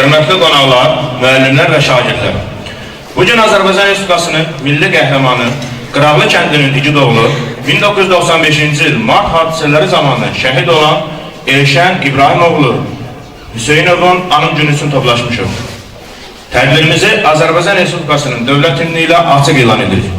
hörmətli qonaqlar, müəllimlər və şagirdlər. Bugün Azərbaycan Respublikasının milli qəhrəmanı, Qıraqlı kəndinin İgidoğlu 1995-ci il mart hadisələri zamanı şəhid olan Elşən İbrahimoğlu Hüseynovun anım günü üçün toplaşmışıq. Tədbirimizi Azərbaycan Respublikasının dövlət himni ilə açıq elan edirik.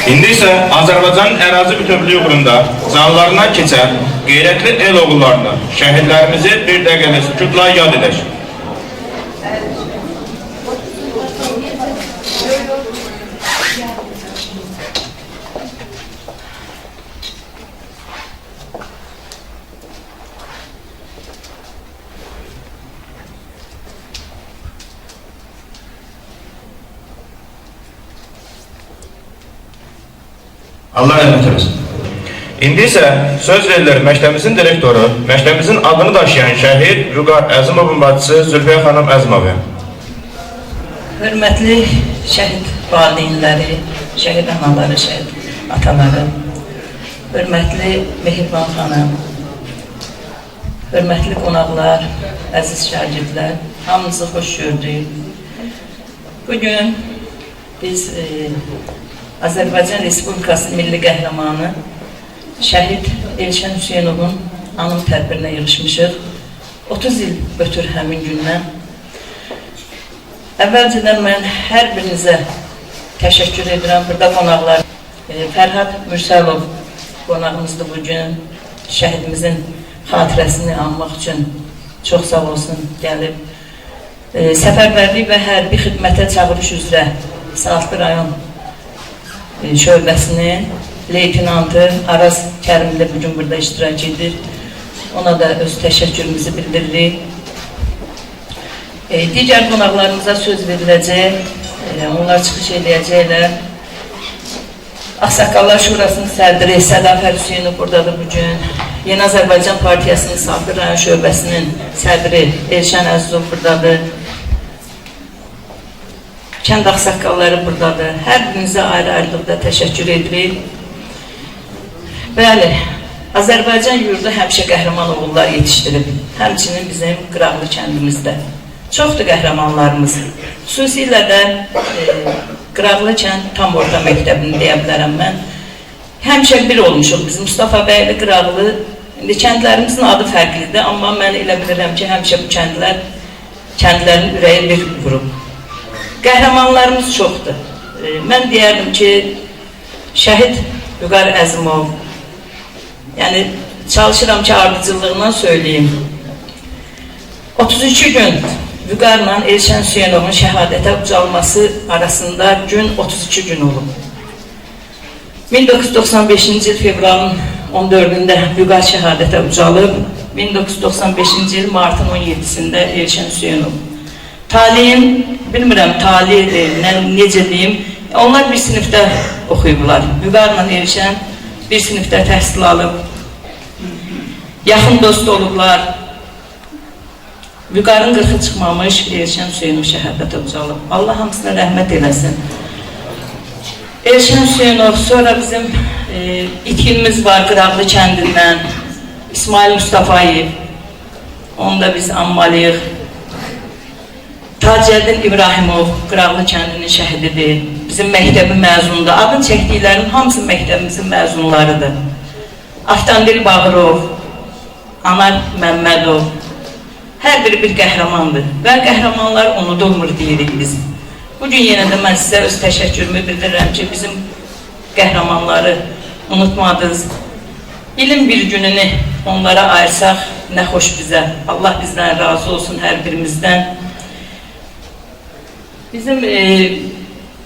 İndi isə Azərbaycanın ərazi bütövlüyü uğrunda canlarından keçən qeyrətli el oğullarını, şəhidlərimizi bir dəqiqəli sükutla yad edək. Allah rəhmət eləsin. İndi isə söz verilir məktəbimizin direktoru, məktəbimizin adını daşıyan şəhid Vüqar Əzimovun bacısı Zülfiyə xanım Əzimova. Hörmətli şəhid valideynləri, şəhid anaları, şəhid ataları, hörmətli Mehriban xanım, hörmətli qonaqlar, əziz şagirdlər, hamınızı xoş gördük. Bugün biz Azərbaycan Respublikası milli qəhrəmanı şəhid Elşən Hüseynovun anım tədbirinə yığışmışıq. 30 il ötür həmin gündən. Əvvəlcədən mən hər birinizə təşəkkür edirəm. Burada qonaqlar Fərhad Mürsəlov qonağımızdır bugün. Şəhidimizin xatirəsini anmaq üçün çox sağ olsun gəlib. Səfərbərlik və hərbi xidmətə çağırış üzrə Saatlı rayon şöbəsinin leytinantı Araz Kərimli bugün burada iştirak edir. Ona da öz təşəkkürümüzü bildiririk. Digər qonaqlarımıza söz veriləcək, onlar çıxış edəcəklər. Ağsaqqallar Şurasının sədri Sədafər Hüseynov buradadır bugün. Yeni Azərbaycan Partiyasının Saatlı rayon şöbəsinin sədri Elşən Əzizov buradadır. Kənd ağsaqqalları buradadır. Hər birinizə ayrı-ayrılıqda təşəkkür edirik. Bəli, Azərbaycan yurdu həmişə qəhrəman oğullar yetişdirib. Həmçinin bizim Qıraqlı kəndimizdə. Çoxdur qəhrəmanlarımız. Xüsusilə də Qıraqlı kənd tam orta məktəbini deyə bilərəm mən. Həmişə bir olmuşuq. Biz Mustafa bəyli Qıraqlı İndi kəndlərimizin adı fərqlidir, amma mən elə bilirəm ki, həmişə bu kəndlərin ürəyi bir vurub. Qəhrəmanlarımız çoxdur. Mən deyərdim ki, şəhid Vüqar Əzimov, yəni çalışıram ki, ardıcıllığından söyleyeyim. 32 gün Vüqarla Elşən Hüseynovun şəhadətə ucalması arasında gün 32 gün olub. 1995-ci il fevralın 14-də Vüqar şəhadətə ucalıb, 1995-ci il martın 17-sində Elşən Hüseynov. Taliyim, bilmirəm, taliyidir, necə deyim, onlar bir sinifdə oxuyublar. Vüqarla Elşən bir sinifdə təhsil alıb, yaxın dost olublar. Vüqarın qırxı çıxmamış, Elşən Hüseynov şəhadətə ucalıb. Allah hamısına rəhmət eləsin. Elşən Hüseynov, sonra bizim itkilimiz var Qıraqlı kəndindən, İsmail Mustafayev, onu da biz anmalıyıq. Tacəddin İbrahimov, Qıraqlı kəndinin şəhididir, bizim məktəbin məzununda, adın çəkdiklərin hamısı məktəbimizin məzunlarıdır. Aftandil Bağırov, Anar Məmmədov, hər biri bir qəhrəmandır və qəhrəmanlar unudulmur deyirik biz. Bugün yenə də mən sizə öz təşəkkürümü bildirirəm ki, bizim qəhrəmanları unutmadınız. İlin bir gününü onlara ayırsaq, nə xoş bizə. Allah bizdən razı olsun hər birimizdən. Bizim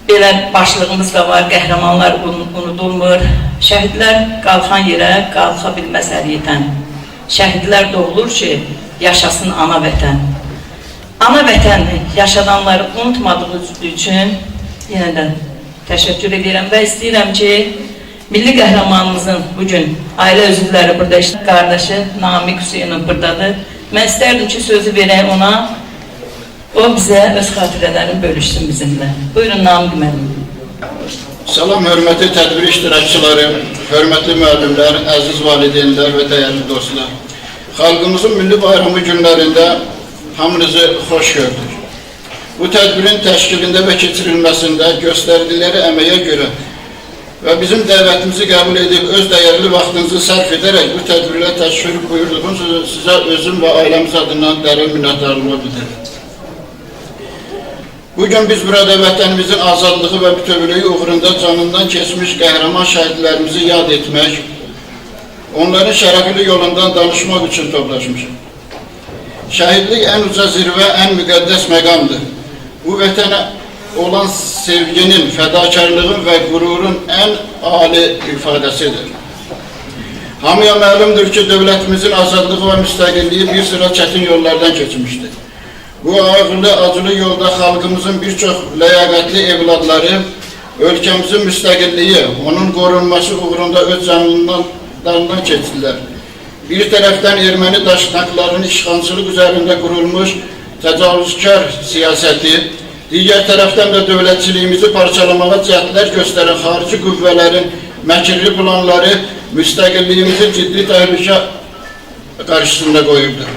belə başlığımız da var, qəhrəmanlar unudulmur. Şəhidlər qalxan yerə qalxa bilməz həriyyətən. Şəhidlər doğulur ki, yaşasın ana vətən. Ana vətəni yaşadanları unutmadığımız üçün yenə də təşəkkür edirəm və istəyirəm ki, milli qəhrəmanımızın bugün ailə üzvləri burada, qardaşı Namiq Hüseynov buradadır. Mən istərdim ki, sözü verək ona, o bizə öz xatirələrini bölüşsün bizimlə. Buyurun Namiq müəllim. Salam, hörmətli tədbir iştirakçıları, hörmətli müəllimlər, əziz valideynlər və dəyərli dostlar. Xalqımızın milli bayramı günlərində hamınızı xoş gördük. Bu tədbirin təşkilində və keçirilməsində göstərdikləri əməyə görə və bizim dəvətimizi qəbul edib öz dəyərli vaxtınızı sərf edərək bu tədbirlə təşkil buyurduğunuz sizə özüm və ailəmiz adından dərin minnətdarlığımı bildirirəm. Bugün biz burada vətənimizin azadlığı və bütövlüyü uğrunda canından keçmiş qəhrəman şəhidlərimizi yad etmək, onların şərəfli yolundan danışmaq üçün toplaşmışıq. Şəhidlik ən uca zirvə, ən müqəddəs məqamdır. Bu vətənə olan sevginin, fədakarlığın və qürurun ən ali ifadəsidir. Hamıya məlumdur ki, dövlətimizin azadlığı və müstəqilliyi bir sıra çətin yollardan keçmişdir. Bu ağırlı, acılı yolda xalqımızın bir çox ləyaqətli evladları ölkəmizin müstəqilliyi, onun qorunması uğrunda öz canlarından keçdilər. Bir tərəfdən erməni daşnaqlarının işğalçılıq üzərində qurulmuş təcavüzkar siyasəti, digər tərəfdən də dövlətçiliyimizi parçalamağa cəhdlər göstərən xarici qüvvələrin məkirli planları müstəqilliyimizi ciddi təhlükə qarşısında qoyubdur.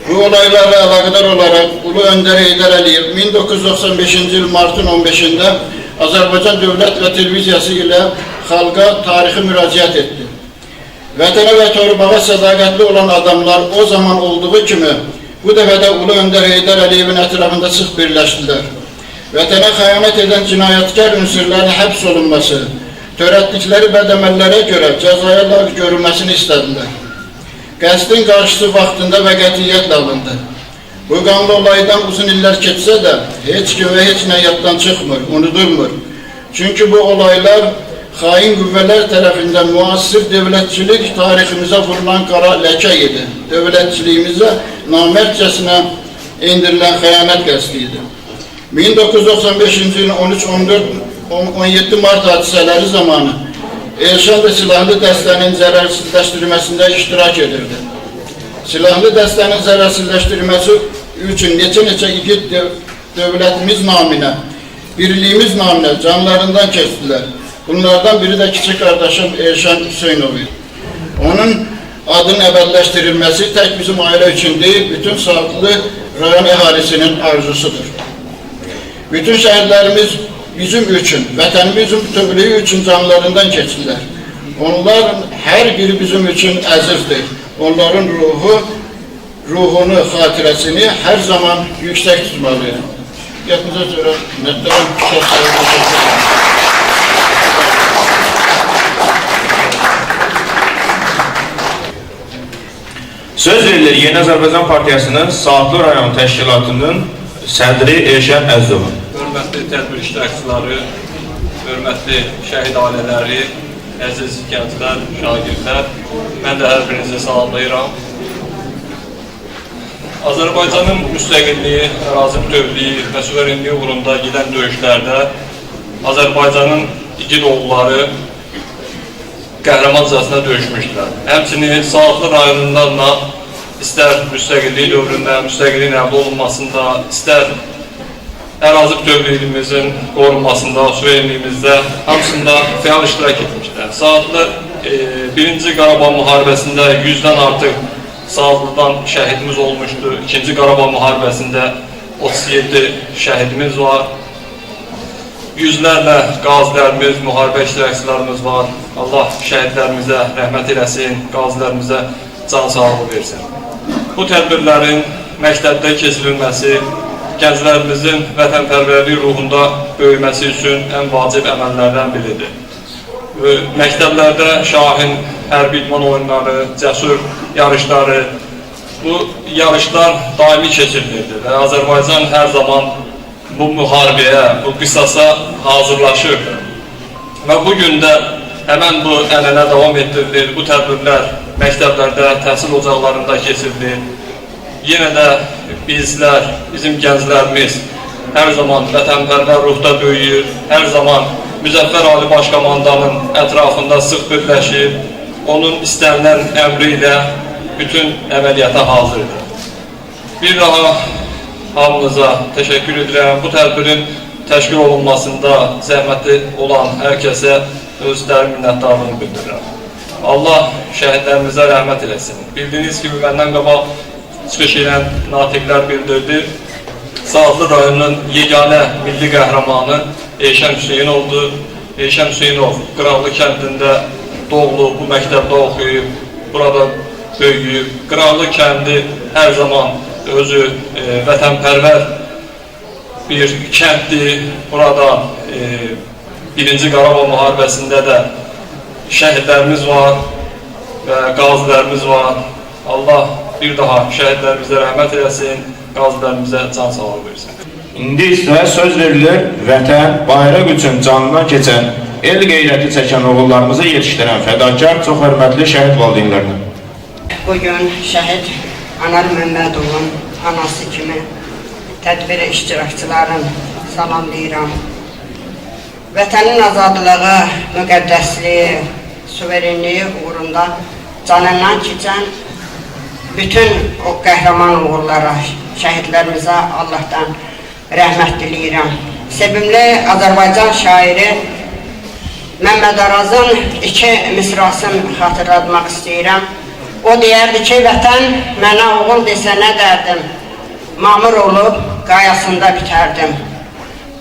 Bu olaylarla əlaqədar olaraq Ulu Öndər Heydər Əliyev 1995-ci il martın 15-də Azərbaycan Dövlət və Televiziyası ilə xalqa tarixi müraciət etdi. Vətənə və torbağa sədaqətli olan adamlar o zaman olduğu kimi bu dəfə də Ulu Öndər Heydər Əliyevin ətrafında sıx birləşdilər. Vətənə xəyanət edən cinayətkar ünsürlərin həbs olunması, törətdikləri bədəməllərə görə cəzaya layıq görülməsini istədilər. Qəsdin qarşısı vaxtında və qətiyyətlə alındı. Bu qanlı olaydan uzun illər keçsə də heç kim və heç nə yaddan çıxmır, unudulmur. Çünki bu olaylar xain qüvvələr tərəfindən müasir dövlətçilik tariximizə vurulan qara ləkə idi. Dövlətçiliyimizə namərtcəsinə indirilən xəyanət qəsdi idi. 1995-ci ilin 13-14-17 mart hadisələri zamanı Elşən və silahlı dəstənin zərərsizləşdirilməsində iştirak edirdi. Silahlı dəstənin zərərsizləşdirilməsi üçün neçə igid dövlətimiz naminə, birliyimiz naminə canlarından keçdilər. Bunlardan biri də kiçik qardaşım Elşən Hüseynov idi. Onun adının əbədləşdirilməsi tək bizim ailə üçün deyil, bütün Sağlıqlı rayon əhalisinin arzusudur. Bütün şəhidlərimiz bizim üçün, vətənimizin bütövlüyü üçün canlarından keçdilər. Onların her biri bizim için əzizdir. Onların ruhunu, xatirəsini her zaman yüksek tutmalıyız. Yapınıza görə minnətdaram. Söz verilir Yeni Azərbaycan Partiyasının Saatlı rayon təşkilatının sədri Elşən Əzzova. Hörmətli tədbir iştirakçıları, hörmətli şəhid ailələri, əziz gənclər, şagirdlər, mən də hər birinizi salamlayıram. Azərbaycanın müstəqilliyi, ərazi bütövlüyü və suverenliyi uğrunda gedən döyüşlərdə Azərbaycanın igid oğulları qəhrəmancasına döyüşmüşdülər. Həmçinin Saatlı rayonundan da istər müstəqillik dövründə, müstəqilliyin əldə olunmasında, istər ərazi bütövlüyümüzün qorunmasında, suverenliyimizdə hamısında fəal iştirak etmişlər. Saatlı 1-ci Qarabağ müharibəsində 100-dən artıq Saatlıdan şəhidimiz olmuşdu. 2-ci Qarabağ müharibəsində 37 şəhidimiz var. Yüzlərlə qazilərimiz, müharibə iştirakçılarımız var. Allah şəhidlərimizə rəhmət eləsin, qazilərimizə can sağlığı versin. Bu tədbirlərin məktəbdə keçirilməsi, gənclərimizin vətənpərvərlik ruhunda böyüməsi üçün ən vacib əməllərdən biridir. Məktəblərdə şahin hərbi idman oyunları, cəsur yarışları, bu yarışlar daimi keçirilirdi və Azərbaycan hər zaman bu müharibəyə, bu qisasa hazırlaşır. Və bugün də həmən bu ənənə davam etdirilir, bu tədbirlər məktəblərdə, təhsil ocaqlarında keçirilir. Yenə də bizlər, bizim gənclərimiz hər zaman vətənpərvər ruhda böyüyür, hər zaman Müzəffər Ali Başkomandanın ətrafında sıx birləşir, onun istənilən əmri ilə bütün əməliyyata hazırdır. Bir daha hamınıza təşəkkür edirəm. Bu tədbirin təşkil olunmasında zəhməti olan hər kəsə özlərin minnətdarlığını bildirirəm. Allah şəhidlərimizə rəhmət eləsin. Bildiyiniz kimi məndən qabaq çıxış edən natiqlər bildirdi. Saatlı rayonunun yeganə milli qəhrəmanı Elşən Hüseynovdur. Elşən Hüseynov Qıraqlı kəndində doğulub, bu məktəbdə oxuyub, burada böyüyüb. Qıraqlı kəndi hər zaman özü vətənpərvər bir kənddir. Burada 1-ci Qarabağ müharibəsində də şəhidlərimiz var və qazilərimiz var. Allah bir daha şəhidlərimizə rəhmət eləsin, qazilərimizə can sağlığı versin. İndi isə söz verilir vətən, bayraq üçün canından keçən, el qeyrəti çəkən oğullarımızı yetişdirən fədakar, çox hörmətli şəhid valideynlərinə. Bugün şəhid Anar Məmmədovun anası kimi tədbir iştirakçıların salamlayıram. Vətənin azadlığı, müqəddəsliyi, suverenliyi uğrunda canından keçən bütün o qəhrəman oğullara, şəhidlərimizə Allahdan rəhmət diləyirəm. Sevimli Azərbaycan şairi Məmməd Arazın 2 misrasını xatırlatmaq istəyirəm. O deyərdi ki, vətən mənə oğul desə nə dərdim, mamur olub qayasında bitərdim.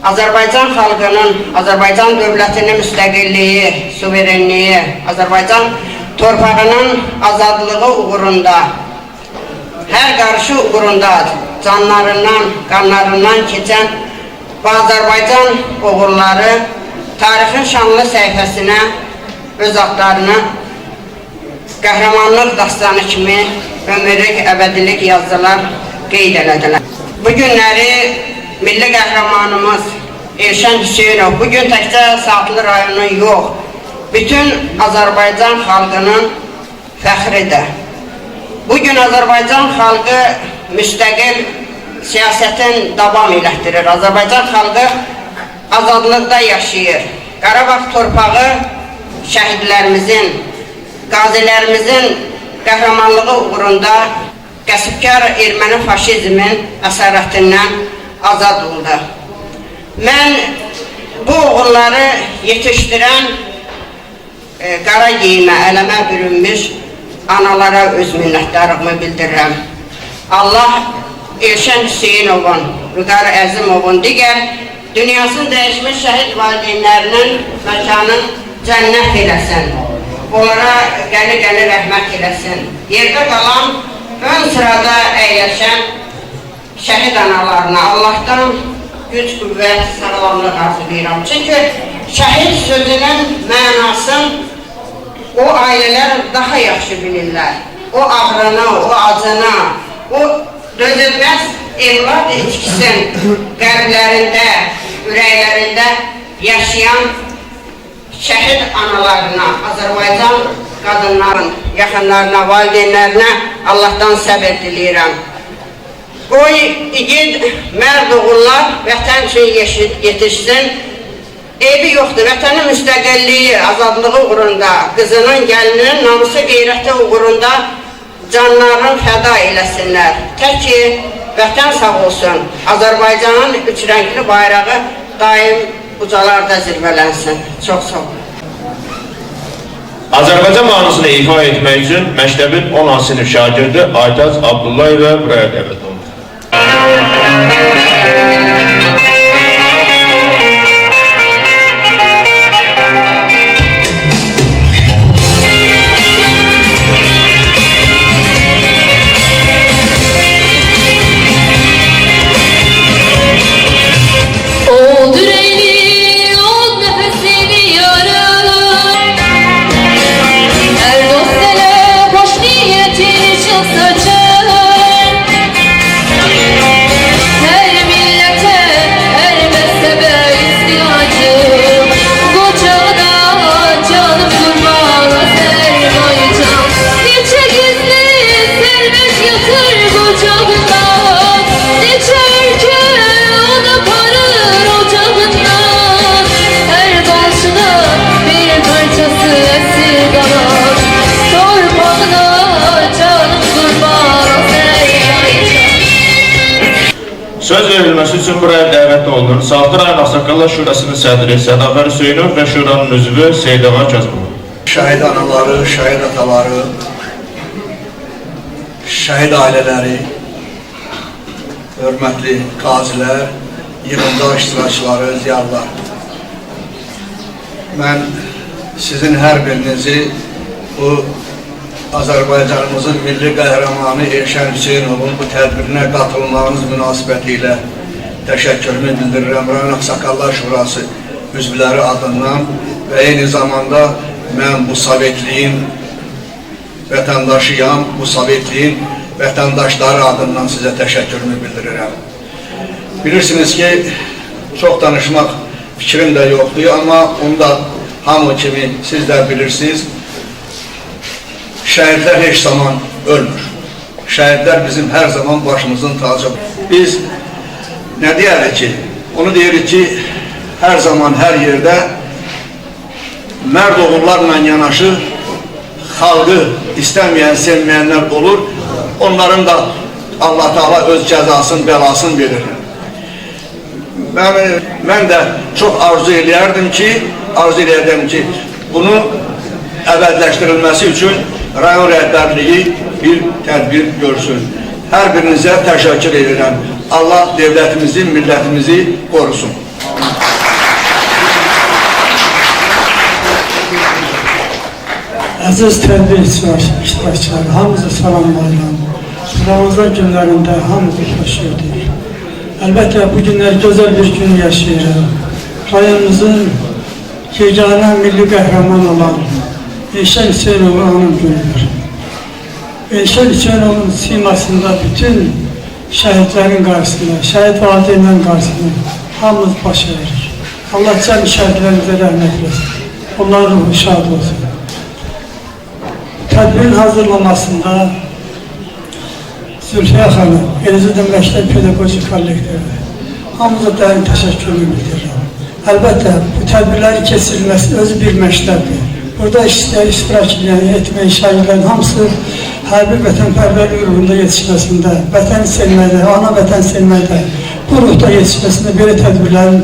Azərbaycan xalqının, Azərbaycan dövlətinin müstəqilliyi, suverenliyi, Azərbaycan torpağının azadlığı uğrunda, hər qarşı uğrunda canlarından, qanlarından keçən bu Azərbaycan oğulları tarixin şanlı səhifəsinə öz adlarını qəhrəmanlıq dastanı kimi ömürlük, əbədilik yazdılar, qeyd elədilər. Bu günləri milli qəhrəmanımız Elşən Hüseynov, bugün təkcə Saatlı rayonunun yox, bütün Azərbaycan xalqının fəxridir. Bugün Azərbaycan xalqı müstəqil siyasətin davam elətdirir. Azərbaycan xalqı azadlıqda yaşayır. Qarabağ torpağı şəhidlərimizin, qazilərimizin qəhrəmanlığı uğrunda qəsbkar erməni faşizmin əsarətindən azad oldu. Mən bu oğulları yetişdirən qara geyimə, ələmə bürünmüş analara öz minnətdarlığımı bildirirəm. Allah Elşən Hüseynovun, Vüqar Əzimovun, digər dünyasını dəyişmiş şəhid valideynlərinin məkanın cənnət eləsin. onlara gəli rəhmət eləsin. Yerdə qalan, ön sırada əyləşən şəhid analarına Allah'tan güc, qüvvət, sağlamlıq arzulayıram. Çünki şəhid sözünün mənasını o ailələr daha yaxşı bilirlər. O ağrını, o acını, o dözülməz evlad içkisin qəlblərində, ürəklərində yaşayan şəhid analarına, Azərbaycan qadınların yaxınlarına, valideynlərinə Allah'tan səbir diləyirəm. O igid, mərd oğullar vətən üçün yetişsin. Eybi yoxdur, vətənin müstəqilliyi, azadlığı uğrunda, qızının, gəlinin namusu, qeyrəti uğrunda canlarını fəda eləsinlər. Tək ki, vətən sağ olsun, Azərbaycanın üç rəngli bayrağı daim ucalarda zirvələnsin. Çox sağ olun. Azərbaycan mahnısını ifa etmək üçün məktəbin 10 sinif şagirdi Aytaz Abdullayeva buraya dəvət olundu. Söz verilməsi üçün buraya dəvət olunur. Sağdır Rayon Ağsaqqallar Şurasının sədri Sədafər Hüseynov və Şuranın üzvü Seydağa Kazımov. Şəhid anaları, şəhid ataları, şəhid ailələri, hörmətli qazilər, yığında iştirakçıları, ziyalılar. Mən sizin hər birinizi bu Azərbaycanımızın milli qəhrəmanı Elşən Hüseynovun bu tədbirinə qatılmağınız münasibəti ilə təşəkkürümü bildirirəm. Rayon Ağsaqqallar Şurası üzvləri adından və eyni zamanda mən bu sovetliyin vətəndaşıyam, bu sovetliyin vətəndaşları adından sizə təşəkkürümü bildirirəm. Bilirsiniz ki, çox danışmaq fikrim də yoxdur, amma onu da hamı kimi siz də bilirsiniz. Şəhidlər heç zaman ölmür. Şəhidlər bizim hər zaman başımızın tacıdır. Biz nə deyirik ki? Onu deyirik ki, hər zaman, hər yerdə mərd oğullarla yanaşı xalqı istəməyən, sevməyənlər olur. Onların da Allah Teala öz cəzasını, bəlasını verir. Mən də çox arzu eləyərdim ki, bunu əbədiləşdirilməsi üçün rayon rəhbərliyi bir tədbir görsün. Hər birinizə təşəkkür edirəm. Allah devlətimizi, millətimizi qorusun. Əziz tədbir iştirakçıları, hamınızı salamlayıram. Ramazan günlərində hamımızı xoş gördük. Əlbəttə, bu günlər gözəl bir gün yaşayırıq. Rayonumuzun yeganə milli qəhrəman olan Elşən Hüseynovun anım günüdür. Elşən Hüseynovun simasında bütün şəhidlərin qarşısında, şəhid valideynlərin qarşısında hamımız baş veririk. Allah cəmi şəhidlərimizə rəhmət eləsin. Onların ruhu şad olsun. Tədbirin hazırlamasında Zülfiyə xanım, eləcə də məktəb pedaqoji kollektivi, hamımıza dərin təşəkkürümü bildirirəm. Əlbəttə, bu tədbirlərin keçirilməsi özü bir məktəbdir. Burada iştirak etmək şairlərin hamısı hərbi vətənpərvərlik ruhunda yetişməsində, vətən sevməkdə, ana vətən sevməkdə, bu ruhda yetişməsində belə tədbirlərin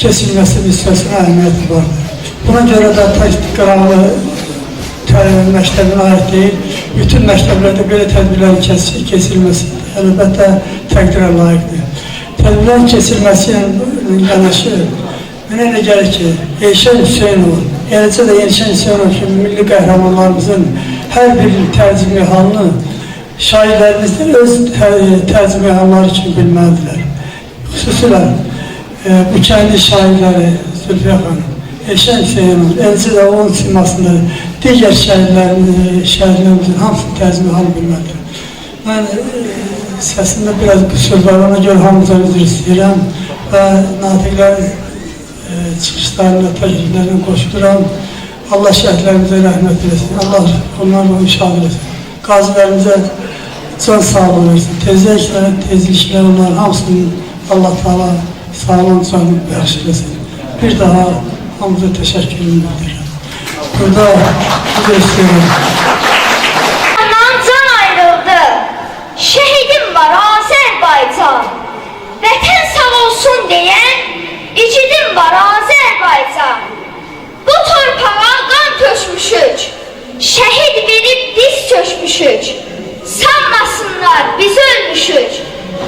keçirilməsi müstəsna əhəmiyyəti vardır. Buna görə də Qaralı məktəbinə aid deyil, bütün məktəblərdə belə tədbirlərin keçirilməsi əlbəttə təqdirə layiqdir. Tədbirlərin keçirilməsi ilə yanaşı, mənə elə gəlir ki, Elşən Hüseynovun Eləcə də Elşən Hüseynov kimi milli qəhrəmanlarımızın hər bir tərcümə halını şairlərimiz də öz tərcümə halları kimi bilməlidirlər. Xüsusilə bu kəndi şairləri Zülfiyə xanım, Elşən Hüseynov, eləcə də onun simasında digər şairlərimizin hamısını tərcümə halı bilməlidir. Mən səsində biraz qüsur var, ona görə hamıza üzr istəyirəm və natiqlərin çıxışlarına, təkliflərini qoşduram. Allah şəhidlərimizə rəhmət eləsin, Allah onlarla müşahid eləsin. Qazilərimizə can sağlığı versin, tezliklə onların hamısının Allah Teala sağlam canı bəxş eləsin. Bir daha hamıza təşəkkürümü bildirirəm. Burada üzr istəyirəm. Can ayrıldı, şehidim var Azərbaycan. Vətən sağ olsun deyən İcidim var Azərbaycan. Bu torpağa qan tökmüşük, şəhid verib diz çökmüşük. Sanmasınlar biz ölmüşük,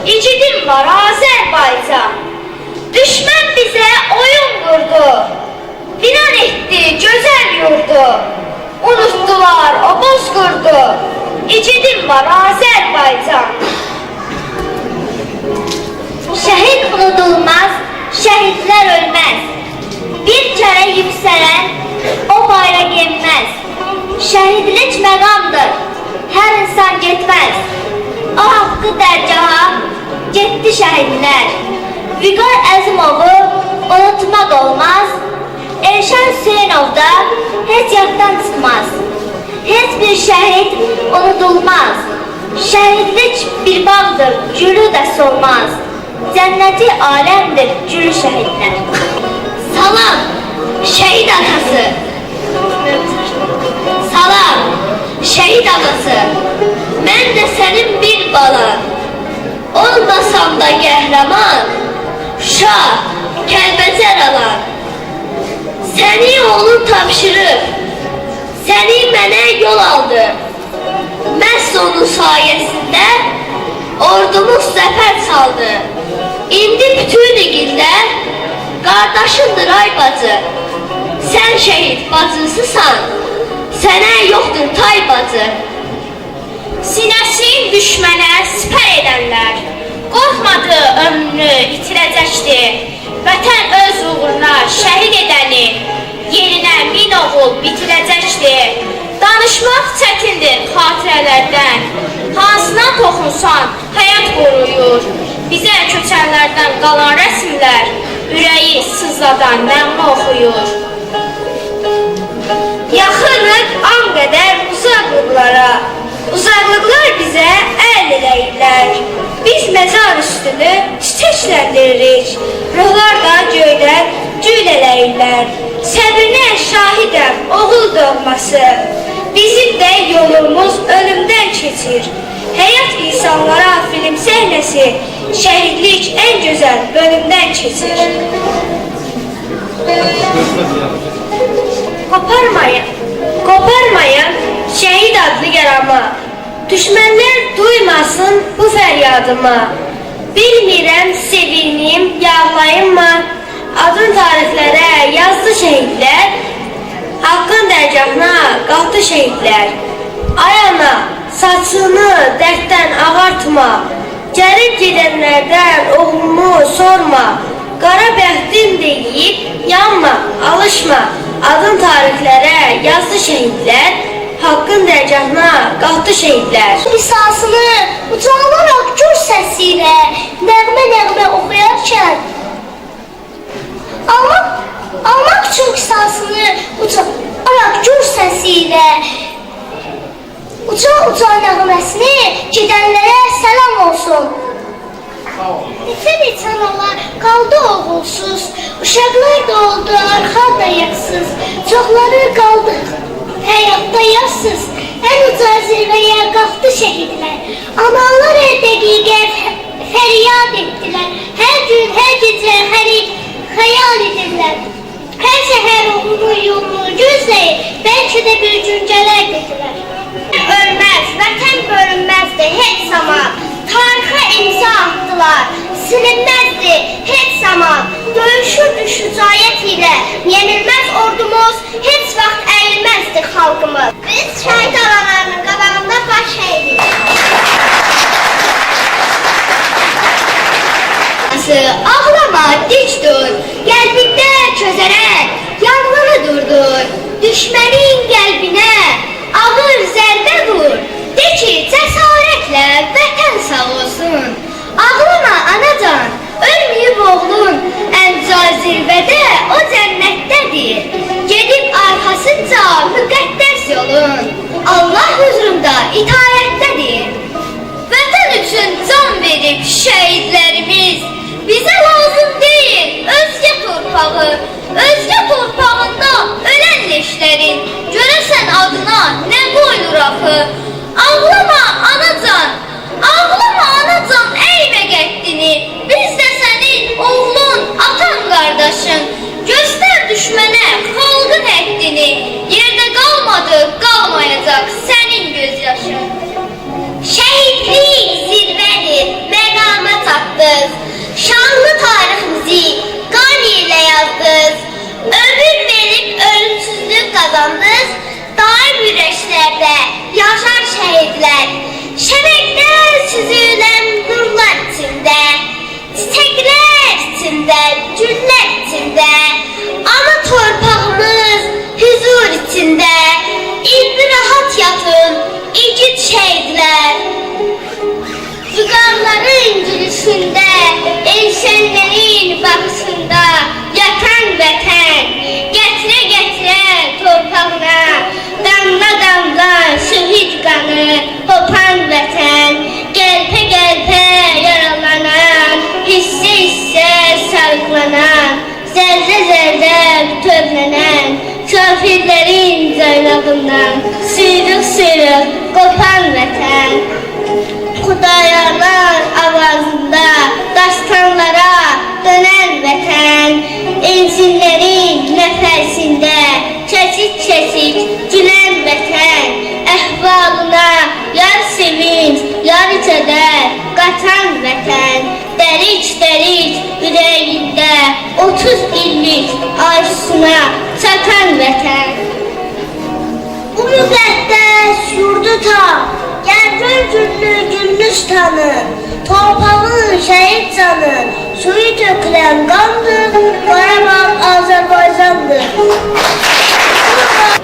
İcidim var Azərbaycan. Düşmən bizə oyun qurdu, viran etdi gözəl yurdu. Unutdular o bozqurdu, İcidim var Azərbaycan. Şəhid unudulmaz, şəhidlər ölməz. Bir kərə yüksələn o bayraq yenməz. Şəhidlik məqamdır, hər insan getməz. O haqqı dərgaha getdi şəhidlər. Vüqar Əzimovu unutmaq olmaz. Elşən Hüseynov da heç yaddan çıxmaz. Heç bir şəhid unudulmaz. Şəhidlik bir bağdır, gülü də solmaz. Cənnəti aləmdir gülü şəhidlər. Salam, şəhid atası. Salam, şəhid atası. Mən də sənin bir balan. Olmasam da qəhrəman, Şah, Kəlbəcər alan. Səni oğlun tapşırıb, səni mənə yol aldı. Məhz onun sayəsində ordumuz zəfər saldı. İndi bütün igidlər qardaşındır ay bacı. Sən şəhid bacısısan, sənə yoxdur tay bacı. Sinəsini düşmənə sipər edənlər, qorxmadı ömrünü itirəcəkdir. Vətən öz uğruna şəhid edəni, yerinə min oğul bitirəcəkdir. Danışmaq çətindir xatirələrdən, hansına toxunsan həyat qoruyur. Bizə köçənlərdən qalan rəsmlər, ürəyi sızladan nəğmə oxuyur. Yaxınıq an qədər uzaqlıqlara, uzaqlıqlar bizə əl eləyirlər. Biz məzar üstünü çiçəklendiririk, ruhlar da göydən gül eləyirlər. Səbrinə şahidəm oğul doğması, bizim də yolumuz ölümdən keçir. Həyat insanlara film səhnəsi, şəhidlik ən gözəl bölümdən keçir. Qoparmayın şəhid adlı yaramı, düşmənlər duymasın bu fəryadımı. Bilmirəm sevinim, yağlayım mı, adın tarixlərə yazdı şəhidlər, haqqın dərgahına qalxdı şəhidlər. Ay ana, saçını dərddən ağartma, gəlib gedənlərdən oğlumu sorma. Qara bəxtim deyib, yanma, alışma, adın tarixlərə yazdı şəhidlər, haqqın dərgahına qalxdı şəhidlər. Qisasını ucalaraq gür səsi ilə nəğmə oxuyarkən almaq üçün qisasını ucalaraq gür səsi ilə uca nəğməsini gedənlərə səlam olsun. Neçə analar qaldı oğulsuz, uşaqlar da oldu arxada yaksız, çoxları qaldı həyatda yazsız, ən uca zirvəyə qalxdı şəhidlər. Analar dəqiqə fəryad etdilər, hər gün, hər gecə xəyal edirlər. Hər səhər oğlunun yolunu gözləyir, bəlkə də bir gün gələr dedilər. Ölməz, vətən bölünməzdi heç zaman, tarixə imza atdılar, silinməzdi heç zaman. döyüşürdü şücaət ilə. Yenilməz ordumuz, heç vaxt əyilməzdi xalqımız. Biz şəhid analarının qabağında baş əydik. Ağlama, dik dur, qəlbində çözərək, yanğını durdur. Düşmənin qəlbinə ağır zərbə vur. De ki, cəsarətlə vətən sağ olsun. Ağlama anacan, ölməyib oğlun, əncə zirvədə o cənnətdədir. Gedib arxasınca müqəddəs yolun, Allah huzurunda itaətdədir. Vətən üçün can verib şəhidlərimiz, bizə lazım deyil özgə torpağı, özgə torpağında ölən leşlərin, görəsən adına nə qoyulur axı? Ağlama anacan, ağlama anacan əymə qəddini, biz də sənin oğlun, atan qardaşın, göstər düşmənə xalqın həddini, yerdə qalmadı, qalmayacaq sənin göz yaşın. Şəhidlik zirvədir, məqama çatdınız, şanlı tariximizi qan ilə yazdınız, ömür verib ölümsüzlük qazandınız, daim ürəklərdə yaşar şəhidlər, şəfəqlər süzülən nurlar içində, çiçəklər içində, güllər içində, ana torpağımız huzur içində, indi rahat yatın, igid şəhidlər. Vüqarların gülüşündə, elşənlərin baxışında yatan vətən, gətirə-gətirə torpağına, damla-damla şəhid qanı hopan vətən, qəlpə-qəlpə yaralanan, hissə-hissə sarıqlanan, zərdə-zərdə bütövlənən, kafirlərin caynağından sıyrıq-sıyrıq qopan vətən. Xudayarlar avazında dastanlara dönən vətən, ensinlərin nəfəsində keçik-keçik gülən vətən, əhvalına yar sevinç, yar kədər qatan vətən, dərik-dərik ürəyində 30 illik arzusuna çatan vətən. Bu müqəddəs yurdu ta, Gəncün güllü tanı, torpağın şəhid canı, suyu tökülən qandır, Qarabağ Azərbaycandır.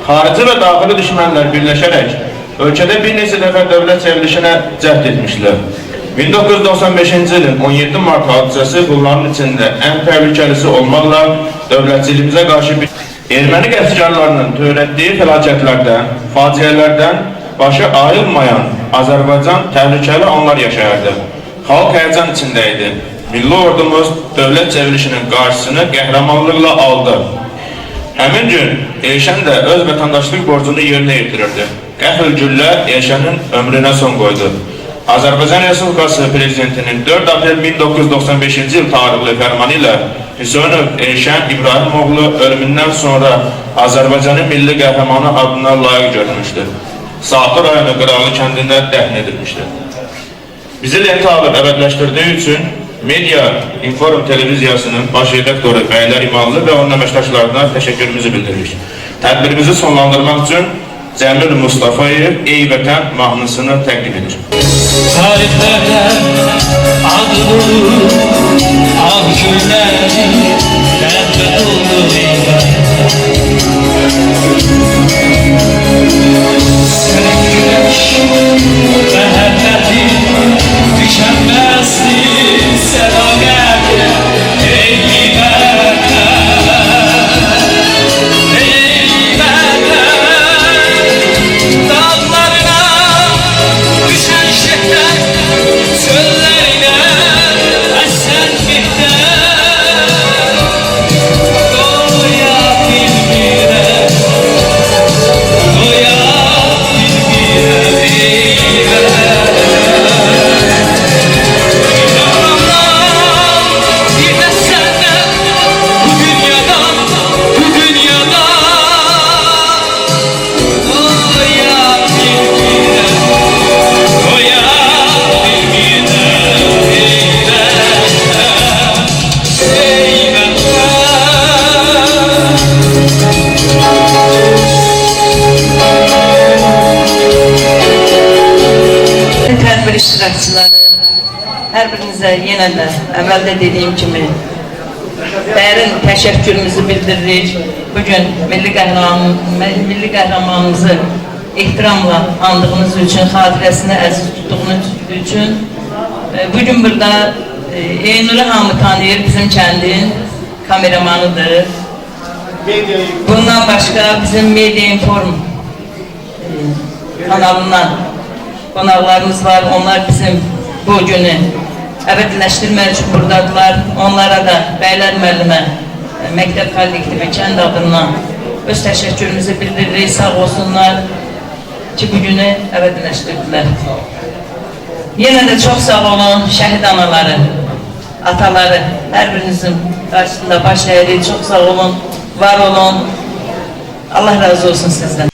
Xarici və daxili düşmənlər birləşərək ölkədə bir neçə dəfə dövlət çevrilişinə cəhd etmişlər. 1995-ci ilin 17 mart hadisəsi bunların içində ən təhlükəlisi olmaqla dövlətçiliyimizə qarşı bir erməni qəsdkarlarının törətdiyi fəlakətlərdən, faciələrdən başı ayrılmayan Azərbaycan təhlükəli anlar yaşayırdı. Xalq həyəcan içində idi. Milli ordumuz dövlət çevrilişinin qarşısını qəhrəmanlıqla aldı. Həmin gün Elşən də öz vətəndaşlıq borcunu yerinə yetirirdi. Qəfil güllə Elşənin ömrünə son qoydu. Azərbaycan Respublikası Prezidentinin 4 aprel 1995-ci il tarixli fərmanı ilə Hüseynov Elşən İbrahimoğlu ölümündən sonra Azərbaycanın milli qəhrəmanı adına layiq görülmüşdür. Saatlı rayonu Qıraqlı kəndində dəfn edilmişdir. Bizi lentə alıb əbədləşdirdiyi üçün Media Inform televiziyasının baş redaktoru Bəylər İmanlı və onun əməkdaşlarına təşəkkürümüzü bildiririk. Tədbirimizi sonlandırmaq üçün Cəmil Mustafayev Ey Vətən mahnısını təqdim edir. Tarixlərdə adı olur, ağ gülləri, dərbə dolu ey Sənət güneş, məhəbbətin, tükənməzdir sədaqəti, ey vətən, ey vətən, dağlarına düşən şəhər, çöllərlə əsən bihtər, doğruya bilmirəm, iştirakçıları, hər birinizə yenə də əvvəldə dediyim kimi dərin təşəkkürümüzü bildiririk. Bugün milli qəhrəmanımızı ehtiramla andığınız üçün, xatirəsini əziz tutduğunuz üçün. Bugün burada Eynur'u hamı tanıyır, bizim kəndin kameramanıdır. Bundan başqa bizim Media Inform kanalından qonaqlarımız var. Onlar bizim bu günü əbədiləşdirmək üçün buradadılar. Onlara da Bəylər müəllimə, məktəb kollektivi kənd adından öz təşəkkürümüzü bildiririk. Sağ olsunlar ki, bu günü əbədiləşdirdilər. Yenə də çox sağ olun şəhid anaları, ataları, hər birinizin qarşısında baş əyirik. Çox sağ olun, var olun. Allah razı olsun sizdən.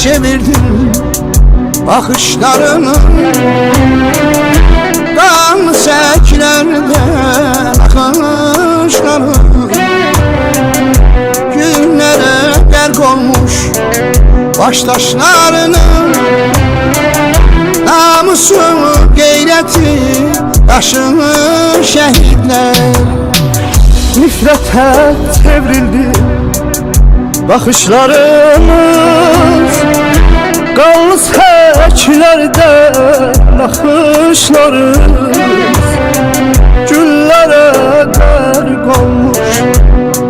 Çevirdim bakışlarını, kan səklərdən akışları, günlərə qərq olmuş başdaşlarını, namusu qeyrəti daşını şəhidlər. Nifrətə çevrildi bakışlarımız, qanlı səklərdə naxışlarımız, güllərə qərq olmuş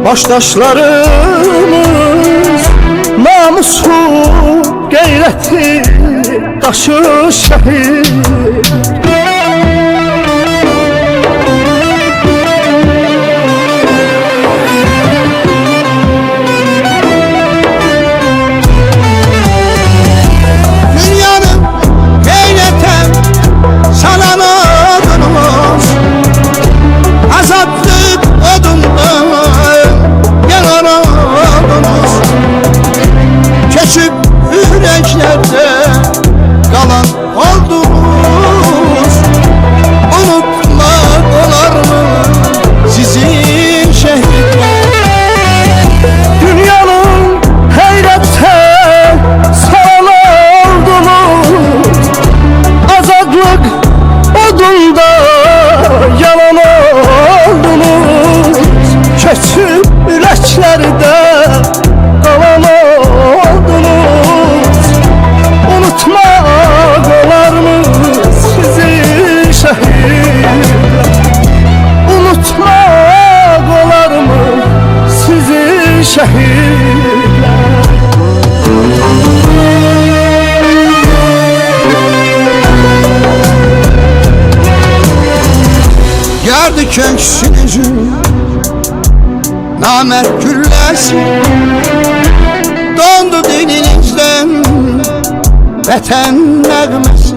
başdaşlarımız, namusu qeyrəti daşı şəhid. Kalan oldunuz, unutmak olar mı sizin şehitler? Dünyanın heyrette salan oldunuz, azadlık odunda yalan oldunuz, keçip ürəklerde qalan oldunuz. Unutmak olar mı sizi şehitler? Unutmak olar mı sizi şehitler? Yardı köksünüzü namert gülləsi, dondu dilinizden vətən nəğməsi.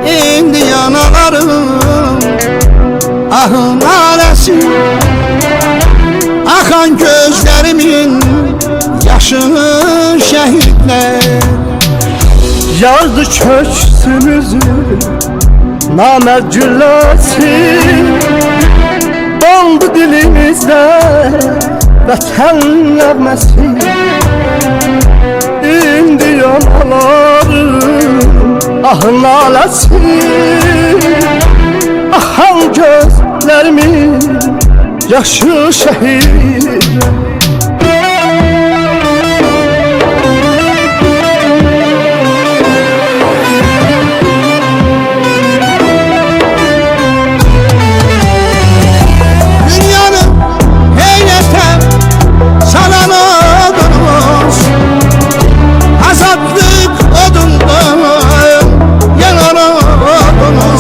İndi yanalarım ahın aləsi, axan gözlərimin yaşı şəhidlər. Yazdı köksünüzü namert gülləsi, dondu dilimizdə vətən nəğməsi. İndi yanalarım ahın aləsi, axan gözlərimin yaşı şəhid. Dünyanın heyrete salan oldunuz, azadlık odunda yanan oldunuz.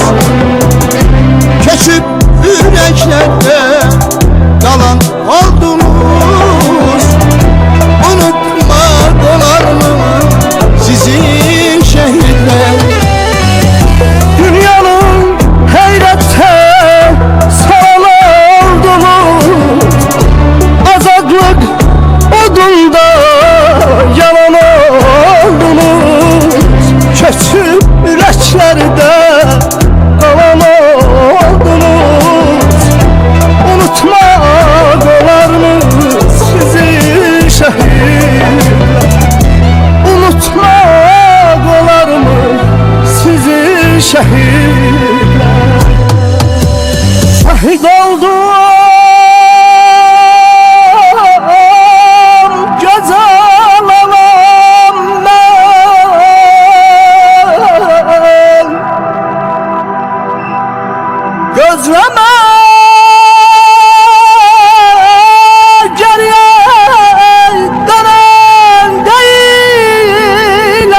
şehitler. Şehit oldum güzel anam ben. Gözleme geriye dönen değilim.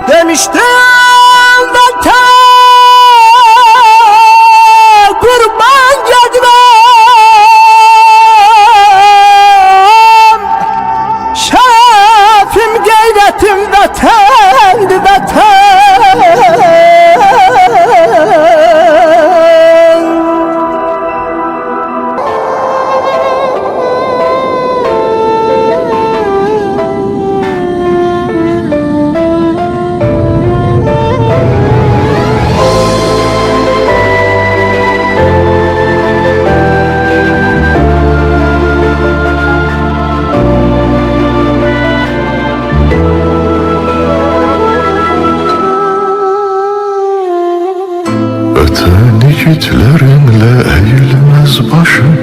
Demiştim vatan kurban gitmem. Şerefim gayretim vatandı vatan. Vətən igidlərinlə əyilməz başım,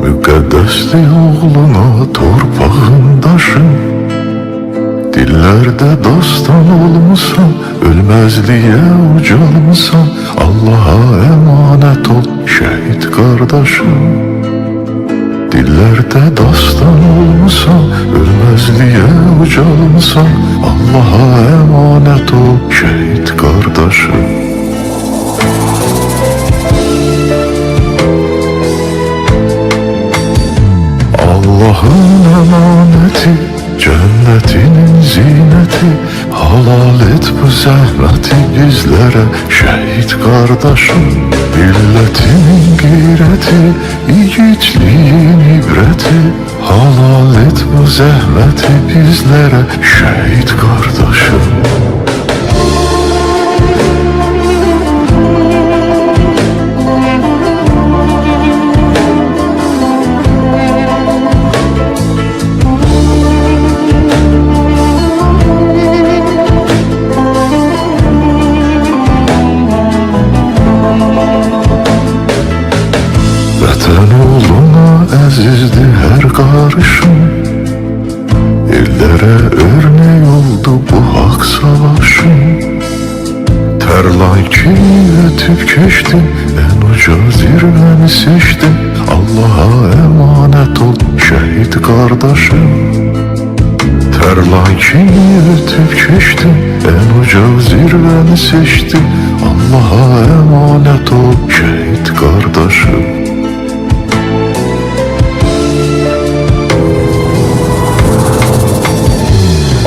müqəddəsdir oğluna torpağın daşım. Dillərdə dastan olmusan, ölməzliyə ucalmısan, Allaha əmanət ol şəhid qardaşım. Dillərdə dastan olmusan, ölməzliyə ucalmısan, Allaha əmanət ol şəhid qardaşım. Allah'ın emaneti, cennetinin zineti, halal et bu zəhməti bizlərə şəhid qardaşım. Milletimin qeyrəti, igidliyin ibrəti, halal et bu zəhməti bizlərə şəhid qardaşım. Vətən oğluna əzizdir hər qarışım, ellərə örnek oldu bu haqq savaşım. Tərlan kimi ötüb keçdim, ən uca zirvəni seçdim, Allaha əmanət ol şəhid qardaşım. Tərlan kimi ötüb keçdim, ən uca zirvəni seçdim, Allaha əmanət ol şəhid qardaşım.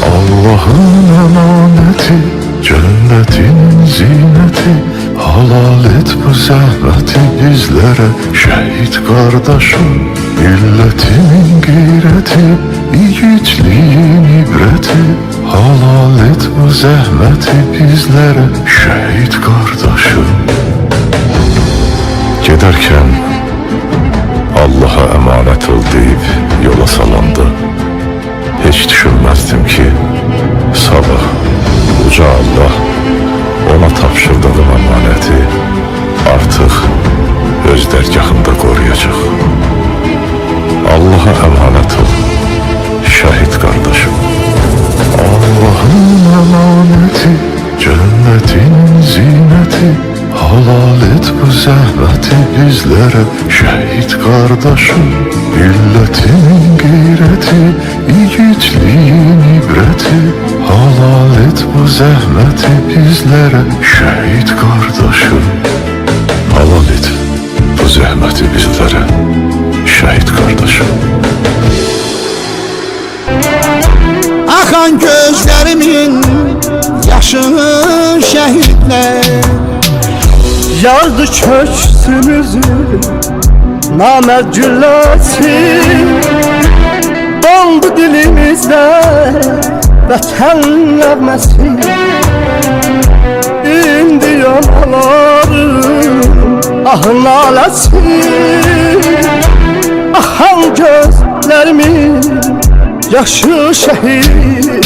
Allah'ın emaneti, cennetinin zineti, halal et bu zəhməti bizlərə şəhid qardaşım. Milletimin qeyrəti, igidliyin ibrəti, halal et bu zəhməti bizlərə şəhid qardaşım. Gedərkən Allaha əmanət ol deyib yola salandı. Heç düşünməzdim ki, sabah uca Allah ona tapşırdığım əmanəti artıq öz dərgahında qoruyacaq. Allaha əmanət ol şəhid qardaşım. Allah'ın emaneti, cennetinin zineti, halal et bu zəhməti bizlərə şəhid qardaşım. Milletimin qeyrəti, igidliyin ibrəti, halal et bu zəhməti bizlərə şəhid qardaşım. Halal et bu zəhməti bizlərə şəhid qardaşım. Akan gözlərimin yaşı şəhidlər, Yazdı köksümüzü namərd gülləsi, doldu dilimizdə vətən nəğməsi. İndi yanalarım ahın naləsi, axan gözlərimin yaşı şəhid.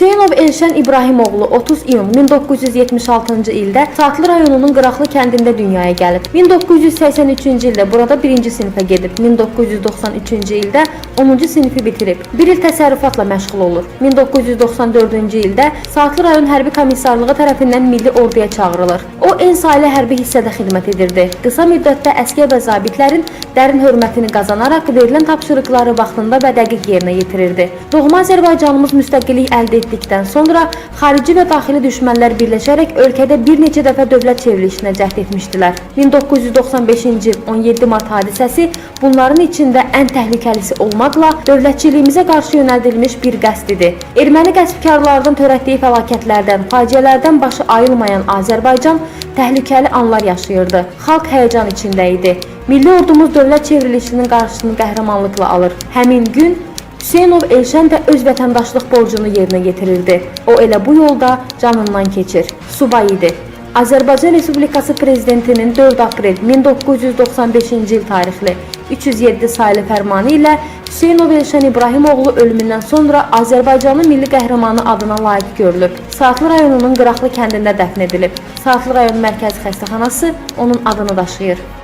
Hüseynov Elşən İbrahimoğlu 30 iyun 1976-cı ildə Saatlı rayonunun Qıraqlı kəndində dünyaya gəlib. 1983-cü ildə burada 1-ci sinifə gedib. 1993-cü ildə 10-cu sinifi bitirib. Bir il təsərrüfatla məşğul olur. 1994-cü ildə Saatlı rayon hərbi komissarlığı tərəfindən milli orduya çağırılır. O Ensailə hərbi hissədə xidmət edirdi. Qısa müddətdə əskər və zabitlərin dərin hörmətini qazanaraq verilən tapşırıqları vaxtında və dəqiq yerinə yetirirdi. Doğma Azərbaycanımız müstəqillik əldə etdikdən sonra xarici və daxili düşmənlər birləşərək ölkədə bir neçə dəfə dövlət çevrilişinə cəhd etmişdilər. 1995-ci il 17 mart hadisəsi bunların içində ən təhlükəlisi olmaqla dövlətçiliyimizə qarşı yönəldilmiş bir qəsd idi. Erməni qəsbkarlarının törətdiyi fəlakətlərdən, faciələrdən başı ayılmayan Azərbaycan təhlükəli anlar yaşayırdı. Xalq həyəcan içində idi. Milli ordumuz dövlət çevrilişinin qarşısını qəhrəmanlıqla alır. Həmin gün Hüseynov Elşən də öz vətəndaşlıq borcunu yerinə yetirirdi. O elə bu yolda canından keçir. Subay idi. Azərbaycan Respublikası Prezidentinin 4 aprel 1995-ci il tarixli 307 sayılı fərmanı ilə Hüseynov Elşən İbrahimoğlu ölümündən sonra Azərbaycanın milli qəhrəmanı adına layiq görülüb. Saatlı rayonunun Qıraqlı kəndində dəfn edilib. Saatlı rayon mərkəzi xəstəxanası onun adını daşıyır.